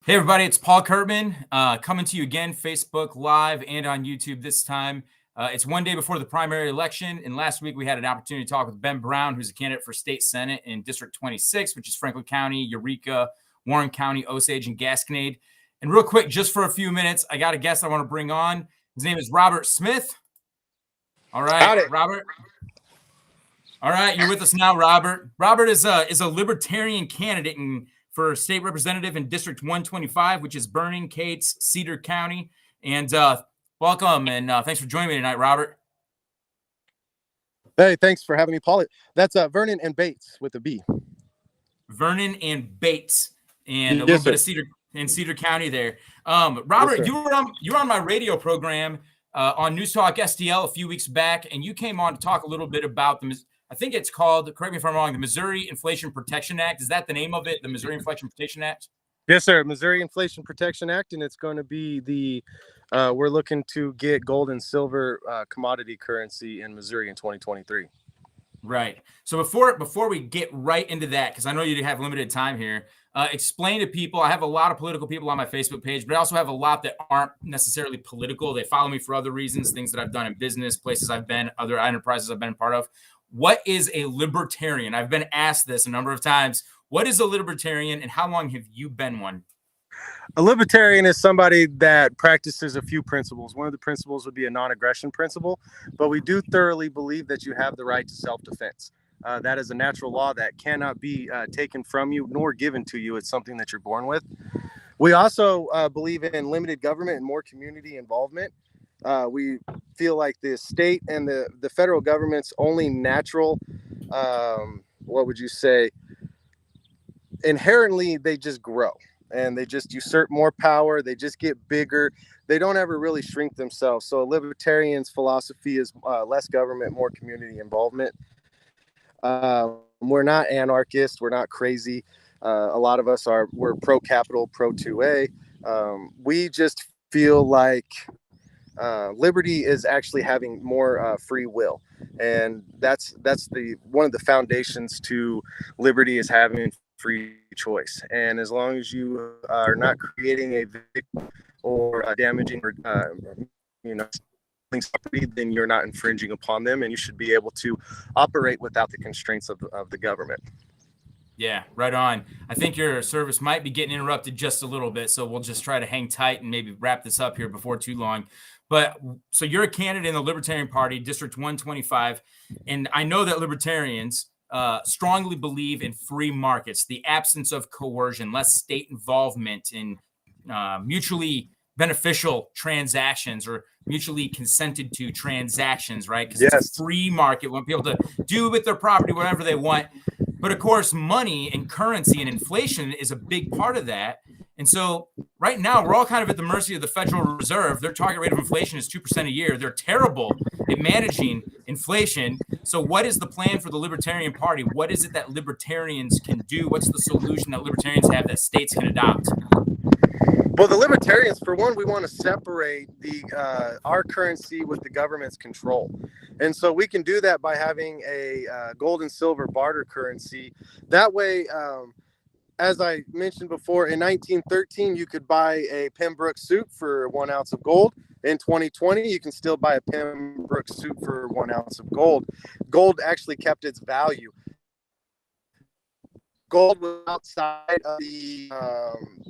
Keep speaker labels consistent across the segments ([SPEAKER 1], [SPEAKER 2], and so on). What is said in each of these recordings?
[SPEAKER 1] Hey, everybody, it's Paul Kurtman coming to you again, Facebook Live and on YouTube this time. It's one day before the primary election, and last week we had an opportunity to talk with Ben Brown, who's a candidate for state senate in District 26, which is Franklin County, Eureka, Warren County, Osage, and Gasconade. And real quick, just for a few minutes, I got a guest I want to bring on. His name is Robert Smith. All right, Robert. All right, you're with us now, Robert. Robert is a libertarian candidate for state representative in District 125, which is Vernon, Cates, Cedar County. And welcome, and thanks for joining me tonight, Robert.
[SPEAKER 2] Hey, thanks for having me, Paul. That's Vernon and Bates with a B.
[SPEAKER 1] Vernon and Bates, and a little bit of Cedar County there. Robert, you were on my radio program on News Talk STL a few weeks back, and you came on to talk a little bit about I think it's called, correct me if I'm wrong, the Missouri Inflation Protection Act. Is that the name of it, the Missouri Inflation Protection Act?
[SPEAKER 2] Yes, sir. Missouri Inflation Protection Act, and it's going to be we're looking to get gold and silver commodity currency in Missouri in 2023.
[SPEAKER 1] Right. So before we get right into that, because I know you have limited time here, explain to people. I have a lot of political people on my Facebook page, but I also have a lot that aren't necessarily political. They follow me for other reasons, things that I've done in business, places I've been, other enterprises I've been part of. What is a libertarian? I've been asked this a number of times. What is a libertarian, and how long have you been one?
[SPEAKER 2] A libertarian is somebody that practices a few principles. One of the principles would be a non-aggression principle, but we do thoroughly believe that you have the right to self-defense. That is a natural law that cannot be taken from you nor given to you. It's something that you're born with. We also believe in limited government and more community involvement. We feel like the state and the federal government's only natural, what would you say, inherently they just grow and they just usurp more power. They just get bigger. They don't ever really shrink themselves. So a libertarian's philosophy is less government, more community involvement. We're not anarchists. We're not crazy. A lot of us we're pro-capital, pro-2A. We just feel like liberty is actually having more free will, and that's one of the foundations to liberty is having free choice. And as long as you are not creating a victim or damaging or property, then you're not infringing upon them, and you should be able to operate without the constraints of the government.
[SPEAKER 1] Yeah, right on. I think your service might be getting interrupted just a little bit, so we'll just try to hang tight and maybe wrap this up here before too long. But so you're a candidate in the Libertarian Party, District 125, and I know that libertarians strongly believe in free markets, the absence of coercion, less state involvement in mutually beneficial transactions or mutually consented to transactions, right? Because It's a free market. We want people to do with their property whatever they want. But of course, money and currency and inflation is a big part of that. And so right now, we're all kind of at the mercy of the Federal Reserve. Their target rate of inflation is 2% a year. They're terrible at managing inflation. So what is the plan for the Libertarian Party? What is it that libertarians can do? What's the solution that libertarians have that states can adopt?
[SPEAKER 2] Well, the libertarians, for one, we want to separate our currency with the government's control. And so we can do that by having a gold and silver barter currency. That way, as I mentioned before, in 1913, you could buy a Pembroke suit for 1 ounce of gold. In 2020, you can still buy a Pembroke suit for 1 ounce of gold. Gold actually kept its value. Gold was outside of the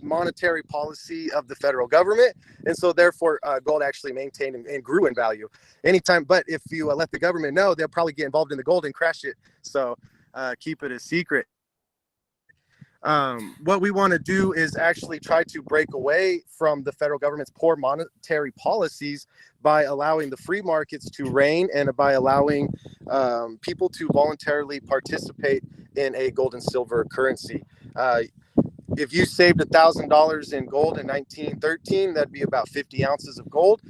[SPEAKER 2] monetary policy of the federal government, and so therefore gold actually maintained and grew in value anytime. But if you let the government know, they'll probably get involved in the gold and crash it. So keep it a secret. What we want to do is actually try to break away from the federal government's poor monetary policies by allowing the free markets to reign and by allowing people to voluntarily participate in a gold and silver currency. If you saved $1,000 in gold in 1913, that'd be about 50 ounces of gold.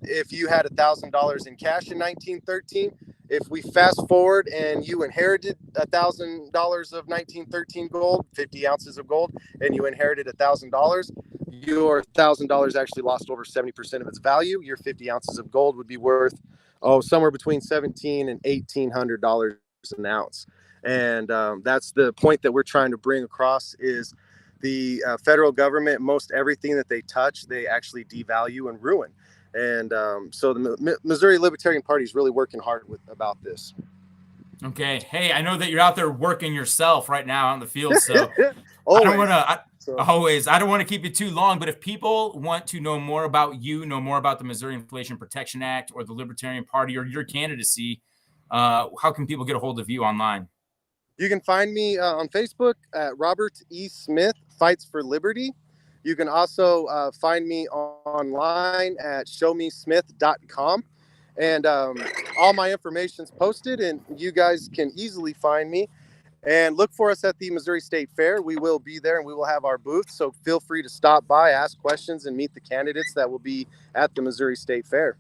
[SPEAKER 2] If you had $1,000 in cash in 1913, if we fast forward and you inherited $1,000 of 1913 gold, 50 ounces of gold, and you inherited $1,000, your $1,000 actually lost over 70% of its value. Your 50 ounces of gold would be worth somewhere between $1,700 and $1,800 an ounce. And that's the point that we're trying to bring across, is the federal government, most everything that they touch, they actually devalue and ruin. And so the Missouri Libertarian Party is really working hard about this.
[SPEAKER 1] Okay. Hey, I know that you're out there working yourself right now out in the field, so
[SPEAKER 2] Always.
[SPEAKER 1] I don't want to.
[SPEAKER 2] So,
[SPEAKER 1] I don't want to keep you too long, but if people want to know more about you, know more about the Missouri Inflation Protection Act or the Libertarian Party or your candidacy, how can people get a hold of you online?
[SPEAKER 2] you can find me on Facebook at Robert E. Smith Fights for Liberty. You can also find me online at showmesmith.com. And all my information's posted, and you guys can easily find me. And look for us at the Missouri State Fair. We will be there, and we will have our booth. So feel free to stop by, ask questions, and meet the candidates that will be at the Missouri State Fair.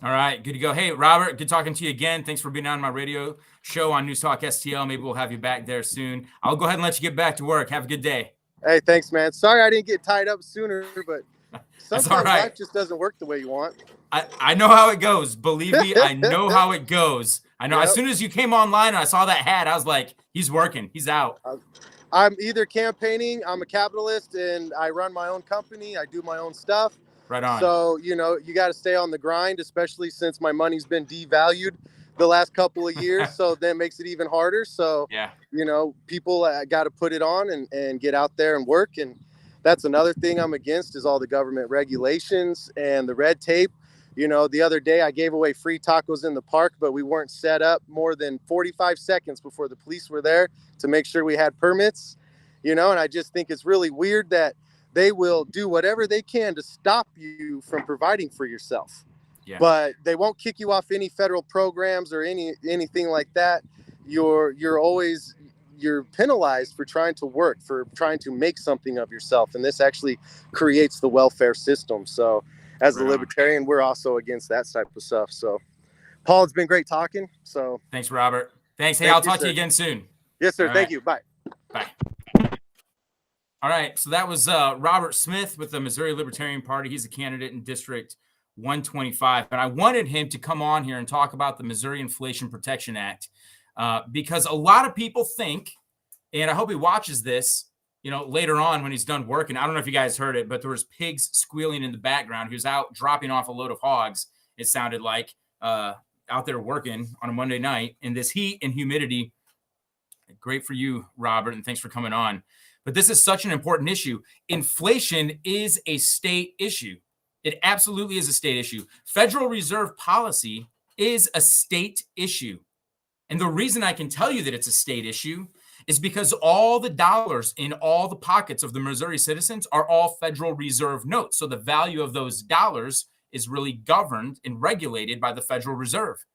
[SPEAKER 1] All right, good to go. Hey, Robert, good talking to you again. Thanks for being on my radio show on News Talk STL. Maybe we'll have you back there soon. I'll go ahead and let you get back to work. Have a good day.
[SPEAKER 2] Hey, thanks, man. Sorry I didn't get tied up sooner, but
[SPEAKER 1] That's
[SPEAKER 2] sometimes
[SPEAKER 1] all right.
[SPEAKER 2] life just doesn't work the way you want.
[SPEAKER 1] I know how it goes. Believe me, I know how it goes. I know.
[SPEAKER 2] Yep.
[SPEAKER 1] As soon as you came online and I saw that hat, I was like, he's working. He's out.
[SPEAKER 2] I'm either campaigning, I'm a capitalist, and I run my own company. I do my own stuff.
[SPEAKER 1] Right on.
[SPEAKER 2] So, you got to stay on the grind, especially since my money's been devalued the last couple of years. So that makes it even harder. So,
[SPEAKER 1] yeah,
[SPEAKER 2] people got to put it on and get out there and work. And that's another thing I'm against is all the government regulations and the red tape. The other day I gave away free tacos in the park, but we weren't set up more than 45 seconds before the police were there to make sure we had permits, and I just think it's really weird that they will do whatever they can to stop you from providing for yourself.
[SPEAKER 1] Yeah.
[SPEAKER 2] But they won't kick you off any federal programs or anything like that. You're penalized for trying to work, for trying to make something of yourself. And this actually creates the welfare system. So as a libertarian, we're also against that type of stuff. So Paul, it's been great talking. So
[SPEAKER 1] thanks, Robert. Thanks. Hey, I'll talk to you again soon.
[SPEAKER 2] Yes, sir. Thank you. Bye.
[SPEAKER 1] Bye. All right. So that was Robert Smith with the Missouri Libertarian Party. He's a candidate in District 125. And I wanted him to come on here and talk about the Missouri Inflation Protection Act because a lot of people think, and I hope he watches this, later on when he's done working. I don't know if you guys heard it, but there was pigs squealing in the background. He was out dropping off a load of hogs, it sounded like, out there working on a Monday night in this heat and humidity. Great for you, Robert, and thanks for coming on. But this is such an important issue. Inflation is a state issue. It absolutely is a state issue. Federal Reserve policy is a state issue. And the reason I can tell you that it's a state issue is because all the dollars in all the pockets of the Missouri citizens are all Federal Reserve notes. So the value of those dollars is really governed and regulated by the Federal Reserve.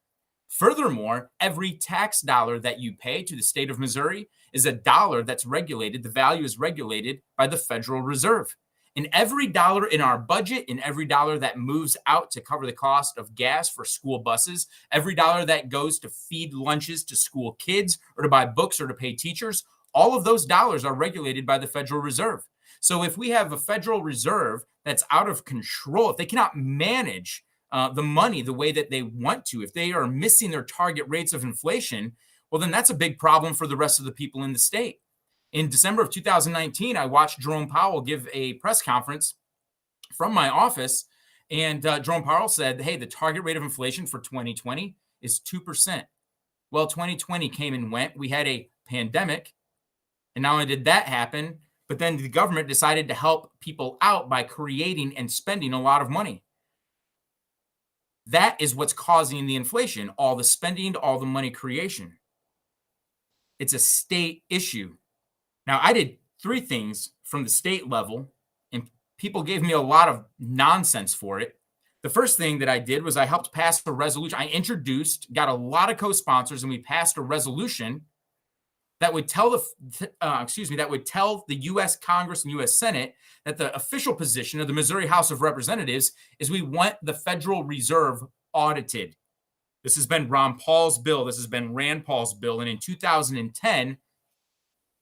[SPEAKER 1] Furthermore, every tax dollar that you pay to the state of Missouri is a dollar that's regulated. The value is regulated by the Federal Reserve. And every dollar in our budget and every dollar that moves out to cover the cost of gas for school buses, every dollar that goes to feed lunches to school kids or to buy books or to pay teachers, all of those dollars are regulated by the Federal Reserve. So if we have a Federal Reserve that's out of control, if they cannot manage the money the way that they want to, if they are missing their target rates of inflation, well, then that's a big problem for the rest of the people in the state. In December of 2019, I watched Jerome Powell give a press conference from my office, and Jerome Powell said, hey, the target rate of inflation for 2020 is 2%. Well, 2020 came and went. We had a pandemic, and not only did that happen, but then the government decided to help people out by creating and spending a lot of money. That is what's causing the inflation, all the spending, all the money creation. It's a state issue. Now, I did 3 things from the state level, and people gave me a lot of nonsense for it. The first thing that I did was I helped pass a resolution. I introduced, got a lot of co-sponsors, and we passed a resolution that would tell the U.S. Congress and U.S. Senate that the official position of the Missouri House of Representatives is we want the Federal Reserve audited. This has been Ron Paul's bill. This has been Rand Paul's bill. And in 2010,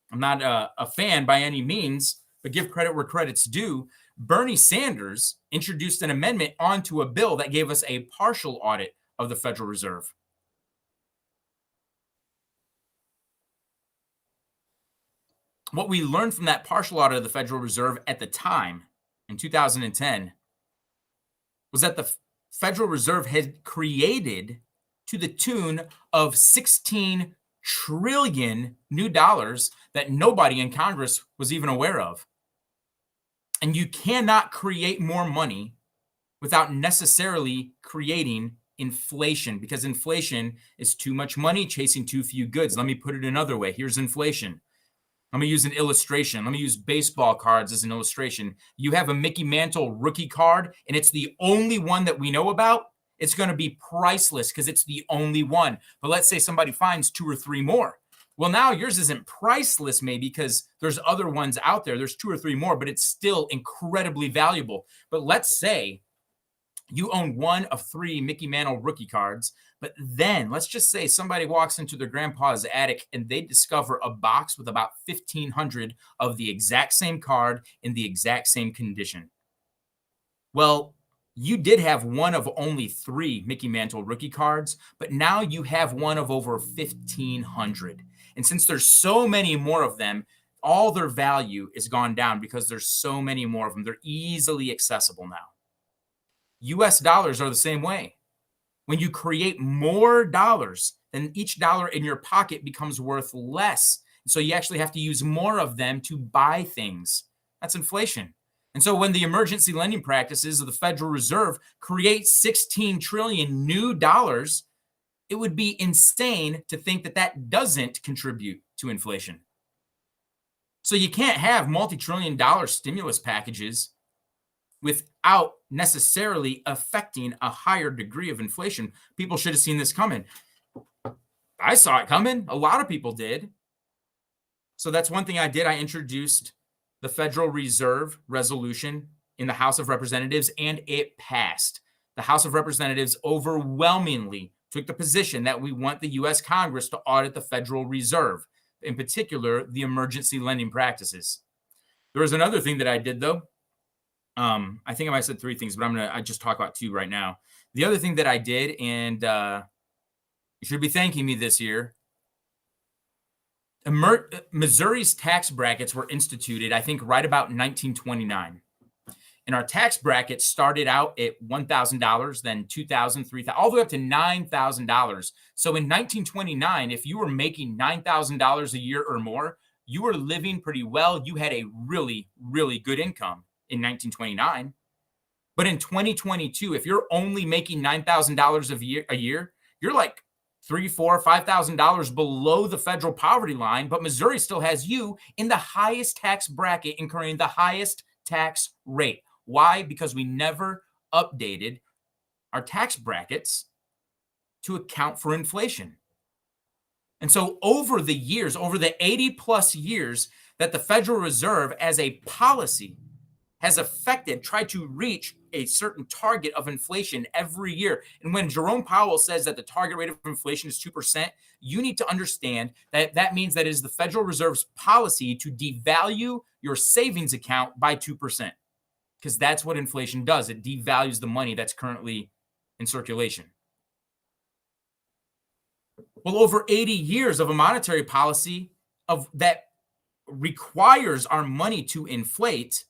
[SPEAKER 1] I'm not a fan by any means, but give credit where credit's due. Bernie Sanders introduced an amendment onto a bill that gave us a partial audit of the Federal Reserve. what we learned from that partial audit of the Federal Reserve at the time in 2010 was that the Federal Reserve had created to the tune of 16 trillion new dollars that nobody in Congress was even aware of. And you cannot create more money without necessarily creating inflation, because inflation is too much money chasing too few goods. Let me put it another way. Here's inflation. Let me use an illustration. Let me use baseball cards as an illustration. You have a Mickey Mantle rookie card, and it's the only one that we know about. It's going to be priceless because it's the only one. But let's say somebody finds 2 or 3 more. Well, now yours isn't priceless maybe because there's other ones out there. There's 2 or 3 more, but it's still incredibly valuable. But let's say you own 1 of 3 Mickey Mantle rookie cards, but then let's just say somebody walks into their grandpa's attic and they discover a box with about 1,500 of the exact same card in the exact same condition. Well, you did have 1 of only 3 Mickey Mantle rookie cards, but now you have 1 of over 1,500. And since there's so many more of them, all their value is gone down because there's so many more of them. They're easily accessible now. US dollars are the same way. When you create more dollars, then each dollar in your pocket becomes worth less. So you actually have to use more of them to buy things. That's inflation. And so when the emergency lending practices of the Federal Reserve create 16 trillion new dollars, it would be insane to think that that doesn't contribute to inflation. So you can't have multi-trillion-dollar stimulus packages without necessarily affecting a higher degree of inflation. People should have seen this coming. I saw it coming. A lot of people did. So that's one thing I did. I introduced the Federal Reserve resolution in the House of Representatives, and it passed. The House of Representatives overwhelmingly took the position that we want the U.S. Congress to audit the Federal Reserve, in particular, the emergency lending practices. There was another thing that I did, though. I think I might have said 3 things, but I just talk about 2 right now. The other thing that I did, and you should be thanking me this year, Missouri's tax brackets were instituted, I think, right about 1929. And our tax bracket started out at $1,000, then $2,000, $3,000, all the way up to $9,000. So in 1929, if you were making $9,000 a year or more, you were living pretty well. You had a really, really good income in 1929. But in 2022, if you're only making $9,000 a year, you're like $3,000, $4,000, $5,000 below the federal poverty line. But Missouri still has you in the highest tax bracket, incurring the highest tax rate. Why? Because we never updated our tax brackets to account for inflation. And so over the years, over the 80 plus years that the Federal Reserve as a policy has tried to reach a certain target of inflation every year. And when Jerome Powell says that the target rate of inflation is 2%, you need to understand that that means that it is the Federal Reserve's policy to devalue your savings account by 2%, because that's what inflation does. It devalues the money that's currently in circulation. Well, over 80 years of a monetary policy that requires our money to inflate,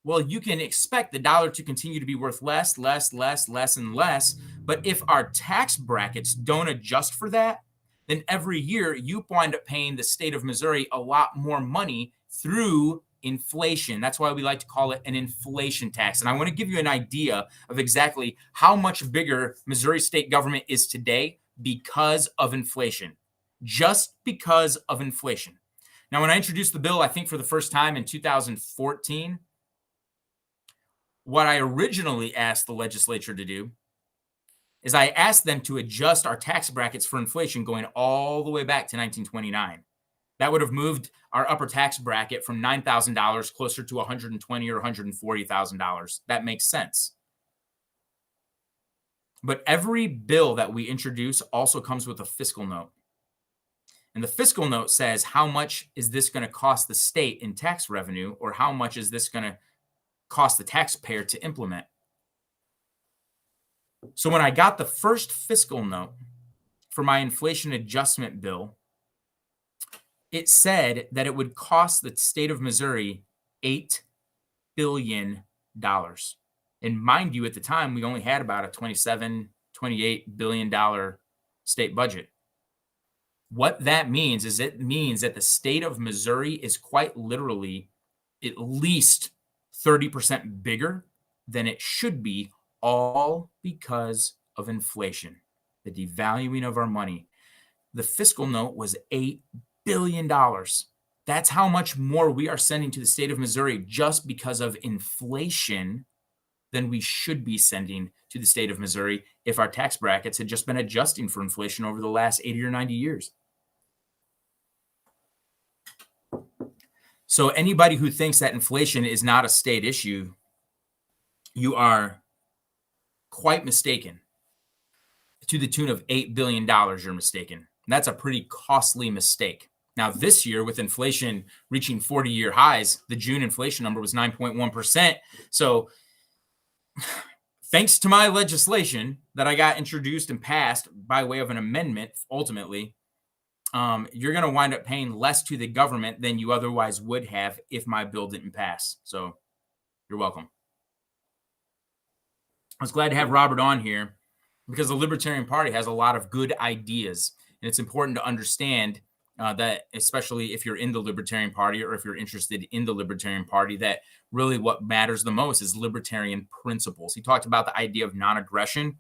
[SPEAKER 1] well, you can expect the dollar to continue to be worth less, and less. But if our tax brackets don't adjust for that, then every year you wind up paying the state of Missouri a lot more money through inflation. That's why we like to call it an inflation tax. And I want to give you an idea of exactly how much bigger Missouri state government is today because of inflation. Just because of inflation. Now, when I introduced the bill, I think for the first time in 2014, what I originally asked the legislature to do is I asked them to adjust our tax brackets for inflation going all the way back to 1929. That would have moved our upper tax bracket from $9,000 closer to $120,000 or $140,000. That makes sense. But every bill that we introduce also comes with a fiscal note. And the fiscal note says, how much is this going to cost the state in tax revenue, or how much is this going to cost the taxpayer to implement? So when I got the first fiscal note for my inflation adjustment bill, it said that it would cost the state of Missouri $8 billion. And mind you, at the time, we only had about a $28 billion state budget. What that means is it means that the state of Missouri is quite literally at least 30% bigger than it should be, all because of inflation, the devaluing of our money. The fiscal note was $8 billion. That's how much more we are sending to the state of Missouri just because of inflation than we should be sending to the state of Missouri if our tax brackets had just been adjusting for inflation over the last 80 or 90 years. So anybody who thinks that inflation is not a state issue, you are quite mistaken. To the tune of $8 billion, you're mistaken. That's a pretty costly mistake. Now, this year, with inflation reaching 40-year highs, the June inflation number was 9.1%. So thanks to my legislation that I got introduced and passed by way of an amendment, ultimately, you're going to wind up paying less to the government than you otherwise would have if my bill didn't pass. So you're welcome. I was glad to have Robert on here because the Libertarian Party has a lot of good ideas. And it's important to understand that, especially if you're in the Libertarian Party or if you're interested in the Libertarian Party, that really what matters the most is libertarian principles. He talked about the idea of non-aggression.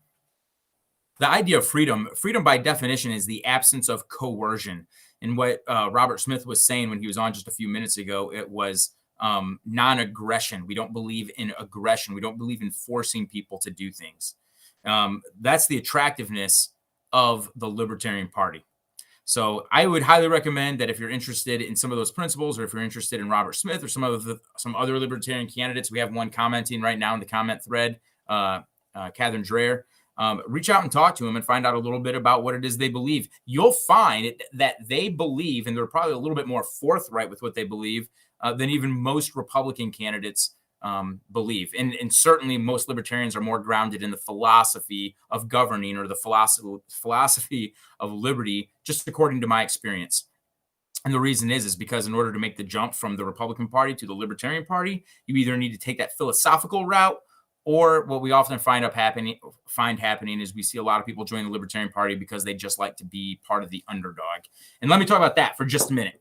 [SPEAKER 1] The idea of freedom by definition is the absence of coercion. And what Robert Smith was saying when he was on just a few minutes ago, it was non-aggression. We don't believe in aggression. We don't believe in forcing people to do things. That's the attractiveness of the Libertarian Party. So I would highly recommend that if you're interested in some of those principles, or if you're interested in Robert Smith or some other libertarian candidates, we have one commenting right now in the comment thread, Catherine Dreher. Reach out and talk to them and find out a little bit about what it is they believe. You'll find that they believe, and they're probably a little bit more forthright with what they believe than even most Republican candidates believe. And certainly most libertarians are more grounded in the philosophy of governing or the philosophy of liberty, just according to my experience. And the reason is because in order to make the jump from the Republican Party to the Libertarian Party, you either need to take that philosophical route, or what we often find happening is we see a lot of people join the Libertarian Party because they just like to be part of the underdog. And let me talk about that for just a minute.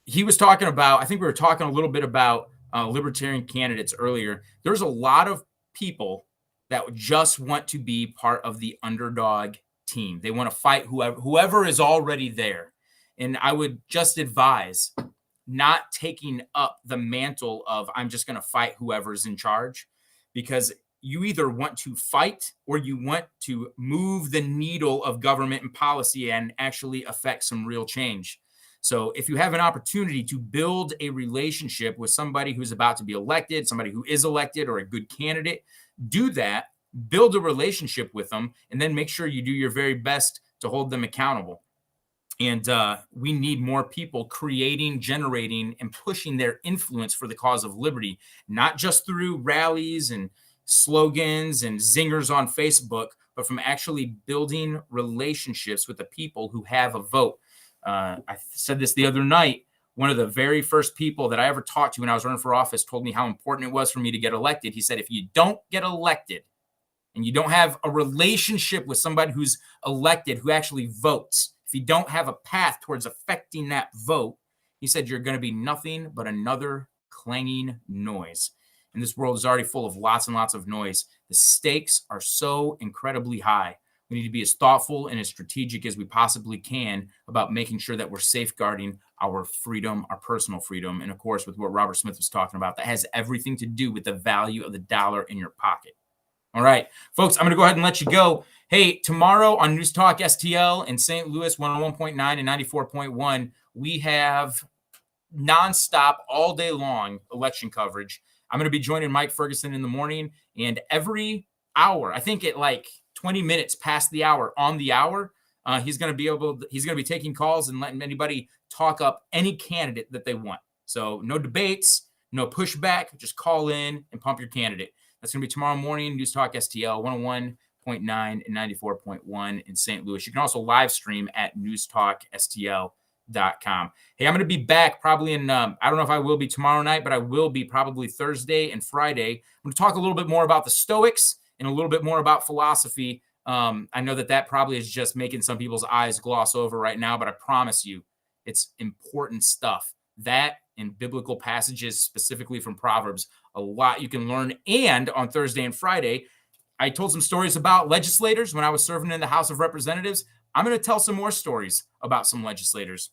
[SPEAKER 1] He was talking about, I think we were talking a little bit about libertarian candidates earlier. There's a lot of people that just want to be part of the underdog team. They want to fight whoever is already there. And I would just advise not taking up the mantle of I'm just going to fight whoever's in charge, because you either want to fight or you want to move the needle of government and policy and actually affect some real change. So if you have an opportunity to build a relationship with somebody who's about to be elected, somebody who is elected, or a good candidate, do that, build a relationship with them, and then make sure you do your very best to hold them accountable. And we need more people creating, generating, and pushing their influence for the cause of liberty, not just through rallies and slogans and zingers on Facebook, but from actually building relationships with the people who have a vote. I said this the other night. One of the very first people that I ever talked to when I was running for office told me how important it was for me to get elected. He said, if you don't get elected and you don't have a relationship with somebody who's elected, who actually votes, if you don't have a path towards affecting that vote, he said, you're going to be nothing but another clanging noise. And this world is already full of lots and lots of noise. The stakes are so incredibly high. We need to be as thoughtful and as strategic as we possibly can about making sure that we're safeguarding our freedom, our personal freedom. And of course, with what Robert Smith was talking about, that has everything to do with the value of the dollar in your pocket. All right, folks, I'm going to go ahead and let you go. Hey, tomorrow on News Talk STL in St. Louis, 101.9 and 94.1, we have nonstop, all day long election coverage. I'm going to be joining Mike Ferguson in the morning, and every hour, I think at like 20 minutes past the hour, on the hour, he's going to be taking calls and letting anybody talk up any candidate that they want. So no debates, no pushback, just call in and pump your candidate. That's going to be tomorrow morning, News Talk STL, 101.9 and 94.1 in St. Louis. You can also live stream at News Talk STL Hey, I'm going to be back probably in, I don't know if I will be tomorrow night, but I will be probably Thursday and Friday. I'm going to talk a little bit more about the Stoics and a little bit more about philosophy. I know that probably is just making some people's eyes gloss over right now, but I promise you it's important stuff. That and biblical passages, specifically from Proverbs, a lot you can learn. And on Thursday and Friday, I told some stories about legislators when I was serving in the House of Representatives. I'm going to tell some more stories about some legislators.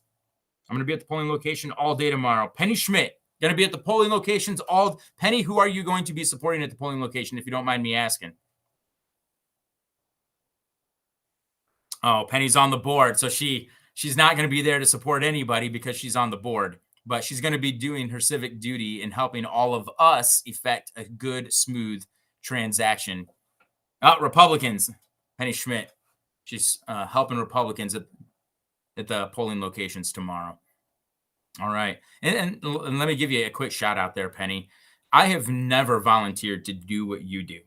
[SPEAKER 1] I'm going to be at the polling location all day tomorrow. Penny Schmidt, going to be at the polling locations all. Penny, who are you going to be supporting at the polling location, if you don't mind me asking? Oh, Penny's on the board. So she's not going to be there to support anybody because she's on the board, but she's going to be doing her civic duty and helping all of us effect a good, smooth transaction. Republicans, Penny Schmidt. She's helping Republicans at the polling locations tomorrow. All right. And let me give you a quick shout out there, Penny. I have never volunteered to do what you do.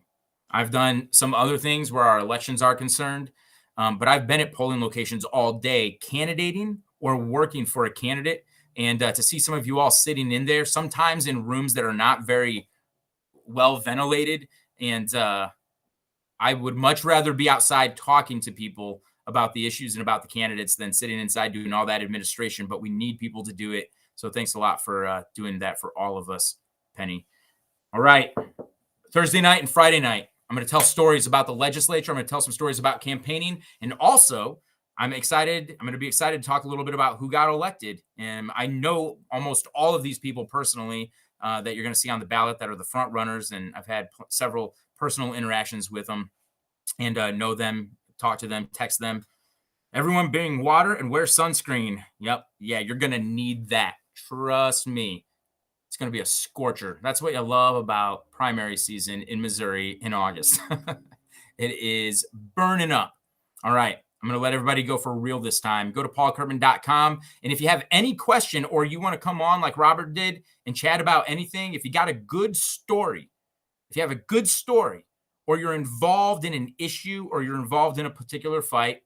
[SPEAKER 1] I've done some other things where our elections are concerned, but I've been at polling locations all day candidating or working for a candidate. And to see some of you all sitting in there, sometimes in rooms that are not very well ventilated. And I would much rather be outside talking to people about the issues and about the candidates than sitting inside doing all that administration. But we need people to do it. So thanks a lot for doing that for all of us, Penny. All right. Thursday night and Friday night, I'm going to tell stories about the legislature. I'm going to tell some stories about campaigning. And also, I'm going to be excited to talk a little bit about who got elected. And I know almost all of these people personally that you're going to see on the ballot that are the front runners. And I've had several personal interactions with them and know them, talk to them, text them. Everyone bring water and wear sunscreen. Yep. Yeah, you're going to need that. Trust me. It's going to be a scorcher. That's what you love about primary season in Missouri in August. It is burning up. All right. I'm going to let everybody go for real this time. Go to paulkertman.com. And if you have any question or you want to come on like Robert did and chat about anything, if you got a good story, or you're involved in an issue or you're involved in a particular fight,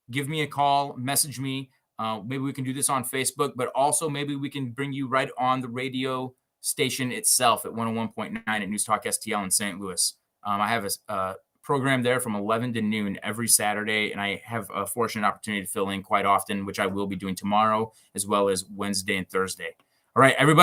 [SPEAKER 1] give me a call, message me. Maybe we can do this on Facebook, but also maybe we can bring you right on the radio station itself at 101.9 at News Talk STL in St. Louis. I have a program there from 11 to noon every Saturday, and I have a fortunate opportunity to fill in quite often, which I will be doing tomorrow as well as Wednesday and Thursday. All right, everybody.